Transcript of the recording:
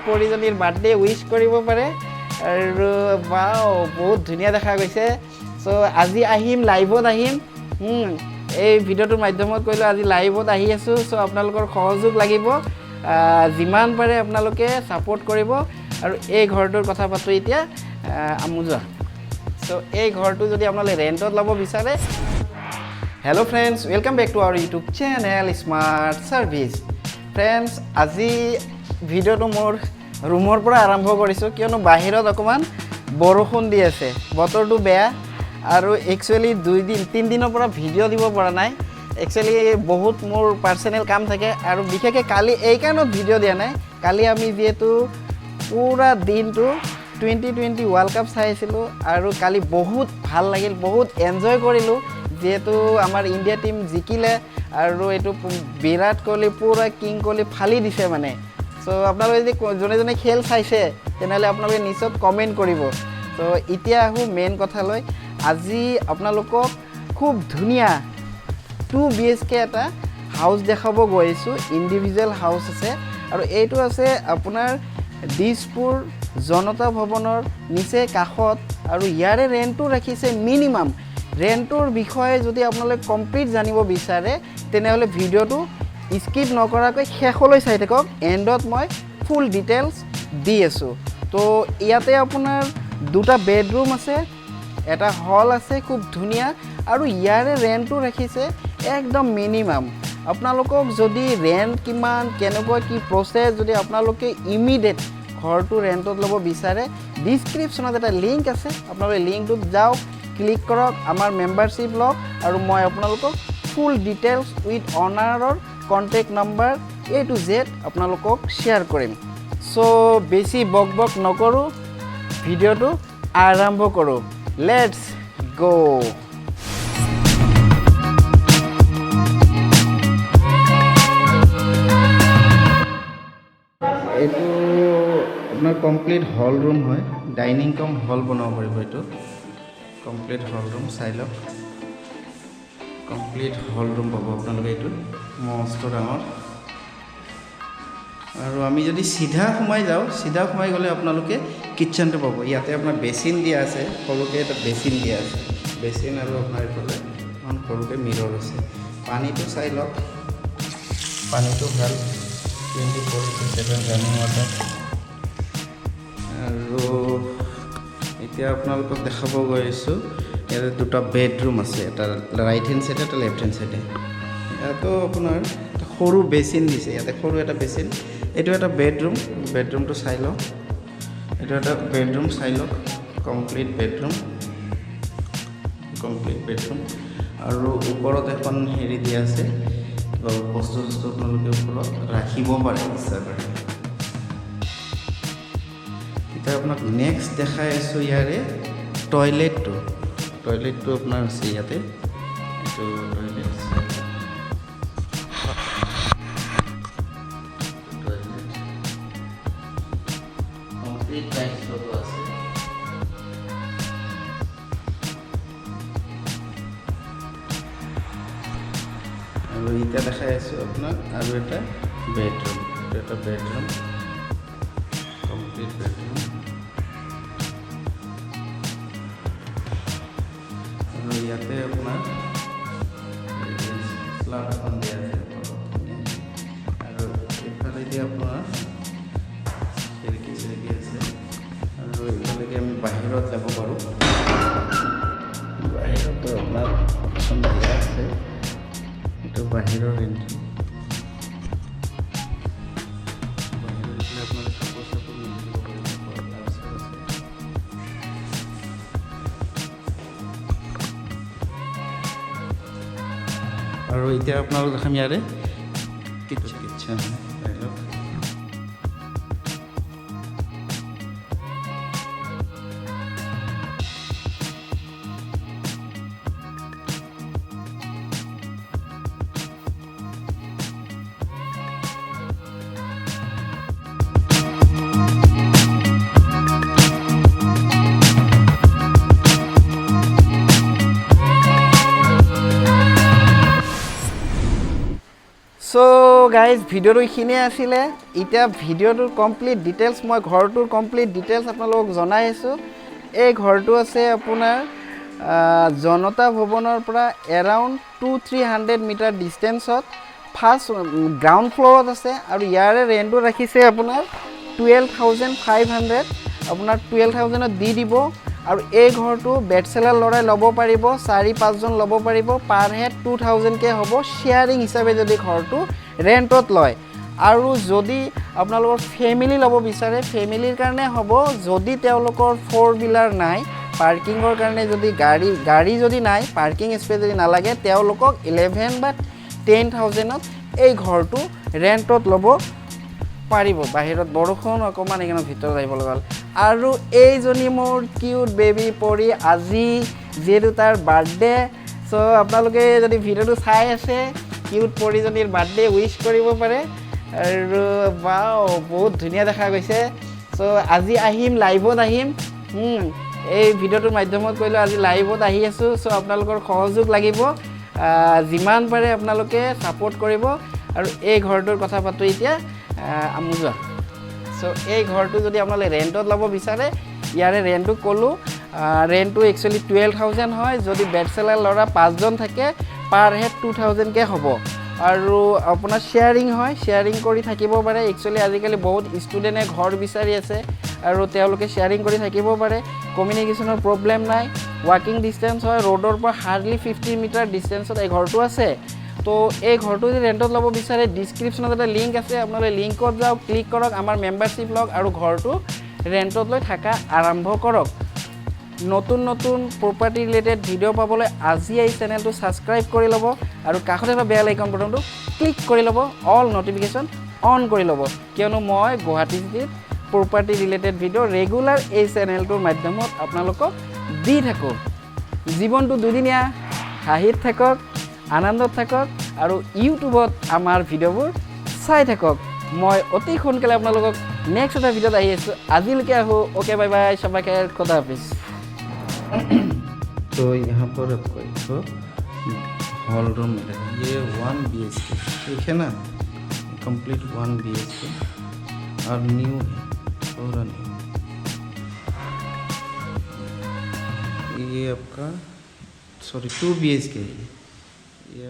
পৰিজনীৰ birthday wish কৰিব পাৰে আৰু বাও বহুত ধুনীয়া দেখা গৈছে সো আজি আহিম লাইভত আহিম এই ভিডিওটোৰ মাধ্যমত কৈলো আজি লাইভত আহি আছো সো আপোনালোকৰ সহযোগ লাগিব যিমান পাৰে আপোনালোকে সাপোৰ্ট কৰিব আৰু এই ঘৰটোৰ কথা পাতো এতিয়া আমুজা সো এই ঘৰটো যদি আপোনালোকে ৰেন্টত ল'ব বিচাৰে hello' friends welcome back to our YouTube channel smart service friends আজি ভিডিওটো মোৰ ৰুমৰ পৰা আৰম্ভ কৰিছো কিয়নো বাহিৰত অকমান বৰষুণ দি আছে বতৰটো বেয়া আৰু একচুয়ালি 2-3 দিনৰ পৰা ভিডিও দিব পৰা নাই একচুয়ালি বহুত মোৰ পাৰ্সোনাল কাম থাকে আৰু বিশেষকৈ কালি এই কাৰণত ভিডিও দিয়া নাই কালি আমি যেহেতু পুৰা দিনটো 2020 ওয়াৰ্ল্ড কাপ চাইছিলো আৰু কালি বহুত ভাল লাগিল বহুত এনজয় কৰিলো যেহেতু আমাৰ ইণ্ডিয়া টিম জিকিলে আৰু এটো বিৰাট কোহলি পুৰা কিং কোহলি ফালি দিছে মানে সো আপোনালোকে যদি জনে জনে খেল চাইছে তেনেহলে আপোনালোকে নিশ্চয় কমেন্ট কৰিব সো এতিয়া আহো মেইন কথালৈ আজি আপোনালোকক খুব ধুনীয়া 2 BHK এটা হাউস দেখাব গৈছো ইন্ডিভিজুৱেল হাউস আছে আৰু এইটো আছে আপোনাৰ দিছপুৰ জনতা ভৱনৰ নিচে কাখত আৰু ইয়াৰে ৰেন্টটো ৰাখিছে মিনিমাম ৰেন্টৰ বিষয়ে যদি আপোনালোকে কমপ্লিট জানিব বিচাৰে তেনেহলে ভিডিওটো স্কিপ নকৰাকৈ শেষলৈ চাই থাকক এন্ডত মই ফুল ডিটেইলছ দি আছো তো ইয়াতে আপোনাৰ দুটা বেডৰুম আছে এটা হল আছে খুব ধুনীয়া আৰু ইয়াৰে ৰেন্টটো ৰাখিছে একদম মিনিমাম আপোনালোকক যদি ৰেন্ট কিমান কেনেকুৱা কি প্ৰসেস যদি আপোনালোকে ইমিডিয়েট ঘৰটো ৰেন্টত ল'ব বিচাৰে ডেসক্ৰিপচনত এটা লিংক আছে আপোনালোকে লিংকটোত যাওক ক্লিক কৰক আমাৰ মেম্বাৰশ্বিপ লওক আৰু মই আপোনালোকক ফুল ডিটেইলছ উইথ অনাৰৰ contact number A to Z আপোনালোকক শেয়াৰ কৰিম সো বেছি বক নকৰো ভিডিওটো আৰম্ভ কৰো লেটস গো এইটো আপোনাৰ কমপ্লিট হল ৰুম হয় ডাইনিং কম হল বনাব পাৰিব এইটো কমপ্লিট হল ৰুম চাই লওক কমপ্লিট হল ৰুম পাব আপোনালোকে এইটো মস্ত ডাঙৰ আৰু আমি যদি সিধা সোমাই যাও সিধা সোমাই গলে আপোনালোকে কিচেনটো পাব ইয়াতে আপোনাৰ বেসিন দিয়া আছে সৰুকে এটা বেসিন দিয়া আছে বেসিন আৰু আপোনাৰ এইফালে অন সৰুকে মিৰৰ আছে পানীটো চাই লওক পানীটো ভাল 24/7 ৰানিং ৱাটাৰ আৰু এতিয়া আপোনালোকক দেখাব গৈছো ইয়াতে দুটা বেডৰুম আছে এটা ৰাইট হেণ্ড সাইডে এটা লেফট হেণ্ড সাইডে এটো আপোনাৰ সৰু বেসিন দিছে ইয়াতে সৰু এটা বেসিন এটো এটা বেডৰুমটো চাই লওক এটো এটা বেডৰুম চাই লওক কমপ্লিট বেডৰুম আৰু ওপৰত এখন হেৰি দিয়া আছে বস্তু আপোনালোকে ওপৰত ৰাখিব পাৰে ইচ্ছা কৰে এটা আপোনাক নেক্সট দেখাই আছো ইয়াৰে টয়লেটটো আপোনাৰ আছে ইয়াতে এটো টয়লেট কমপ্লিট টাইলছ লগোৱা আছে আৰু এটা দেখাই আছো আপোনাক আৰু এটা বেডৰুম কমপ্লিট বেডৰুম আৰু ইয়াতে আপোনাৰ স্ল্যাব এখন দিয়া আছে আৰু এফালে দি আপোনাৰ খিৰিকী আছে আৰু এইফালে আমি বাহিৰত যাব পাৰো বাহিৰতো আপোনাৰ এখন দিয়া আছে এইটো বাহিৰৰ এন্ট্ৰি আৰু এতিয়া আপোনালোক দেখাম ইয়াৰে কিচেন গাইজ ভিডিঅ'টো এইখিনিয়ে আছিলে এতিয়া ভিডিঅ'টোৰ কমপ্লিট ডিটেইলছ মই ঘৰটোৰ কমপ্লিট ডিটেইলছ আপোনালোকক জনাই আছোঁ এই ঘৰটো আছে আপোনাৰ জনতা ভৱনৰ পৰা এৰাউণ্ড 200-300 মিটাৰ ডিষ্টেঞ্চত ফাৰ্ষ্ট গ্ৰাউণ্ড ফ্ল'ৰত আছে আৰু ইয়াৰে ৰেণ্টটো ৰাখিছে আপোনাৰ 12,500 আপোনাৰ 12,000ত দি দিব আৰু এই ঘৰটো বেচেলাৰ ল'ৰাই ল'ব পাৰিব 4-5জন ল'ব পাৰিব পাৰ হেড 2,000কে হ'ব শ্বেয়াৰিং হিচাপে যদি ঘৰটো ৰেণ্টত লয় আৰু যদি আপোনালোকৰ ফেমিলি ল'ব বিচাৰে ফেমিলিৰ কাৰণে হ'ব যদি তেওঁলোকৰ 4-wheeler নাই পাৰ্কিঙৰ কাৰণে যদি গাড়ী যদি নাই পাৰ্কিং স্পেচ যদি নালাগে তেওঁলোকক 11 বা 10,000ত এই ঘৰটো ৰেণ্টত ল'ব পাৰিব বাহিৰত বৰষুণ অকণমান এইকাৰণে ভিতৰত আহিব লগা হ'ল আৰু এইজনী মোৰ কিউট বেবী পৰি আজি যিহেতু তাৰ বাৰ্থডে চ' আপোনালোকে যদি ভিডিঅ'টো চাই আছে কিউট পৰিজনীৰ বাৰ্থডে উইচ কৰিব পাৰে আৰু ৱাও বহুত ধুনীয়া দেখা গৈছে চ' আজি আহিম লাইভত আহিম এই ভিডিঅ'টোৰ মাধ্যমত কৈলোঁ আজি লাইভত আহি আছোঁ চ' আপোনালোকৰ সহযোগ লাগিব যিমান পাৰে আপোনালোকে ছাপোৰ্ট কৰিব আৰু এই ঘৰটোৰ কথা পাতোঁ এতিয়া আমোজোৱা চ' এই ঘৰটো যদি আপোনালোকে ৰেণ্টত ল'ব বিচাৰে ইয়াৰে ৰেণ্টটো ক'লোঁ ৰেণ্টটো একচুৱেলি 12,000 হয় যদি বেচেলাৰ ল'ৰা 5জন থাকে পাৰ হেড 2,000কে হ'ব আৰু আপোনাৰ শ্বেয়াৰিং হয় শ্বেয়াৰিং কৰি থাকিব পাৰে একচুৱেলি আজিকালি বহুত ষ্টুডেণ্টে ঘৰ বিচাৰি আছে আৰু তেওঁলোকে শ্বেয়াৰিং কৰি থাকিব পাৰে কমিউনিকেশ্যনৰ প্ৰব্লেম নাই ৱাকিং ডিষ্টেঞ্চ হয় ৰোডৰ পৰা হাৰ্ডলি 50 মিটাৰ ডিষ্টেঞ্চত এই ঘৰটো আছে তো এই ঘৰটো যদি ৰেণ্টত ল'ব বিচাৰে ডিছক্ৰিপশ্যনত এটা লিংক আছে আপোনালোকে লিংকত যাওক ক্লিক কৰক আমাৰ মেম্বাৰশ্বিপ লওক আৰু ঘৰটো ৰেণ্টত লৈ থকা আৰম্ভ কৰক নতুন প্ৰপাৰ্টি ৰিলেটেড ভিডিঅ' পাবলৈ আজি এই চেনেলটো ছাবস্ক্ৰাইব কৰি ল'ব আৰু কাষতে থকা বেল আইকন বটনটো ক্লিক কৰি ল'ব অল নটিফিকেশ্যন অন কৰি ল'ব কিয়নো মই গুৱাহাটী চিটিত প্ৰপাৰ্টি ৰিলেটেড ভিডিঅ' ৰেগুলাৰ এই চেনেলটোৰ মাধ্যমত আপোনালোকক দি থাকোঁ জীৱনটো দুদিনীয়া হাঁহিত থাকক আনন্দত থাকক আৰু ইউটিউবত আমাৰ ভিডিঅ'বোৰ চাই থাকক মই অতি সোনকালে আপোনালোকক নেক্সট এটা ভিডিঅ'ত আহি আছোঁ আজিলৈকে আহোঁ ओके बाय बाय सबके खुदा हाफिज़ तो यहाँ पर आपको एक हॉल रूम मिलेगा ये 1 BHK ठीक है ना कंप्लीट 1 BHK और न्यू है पूरा न्यू ये आपका सॉरी 2 BHK है ये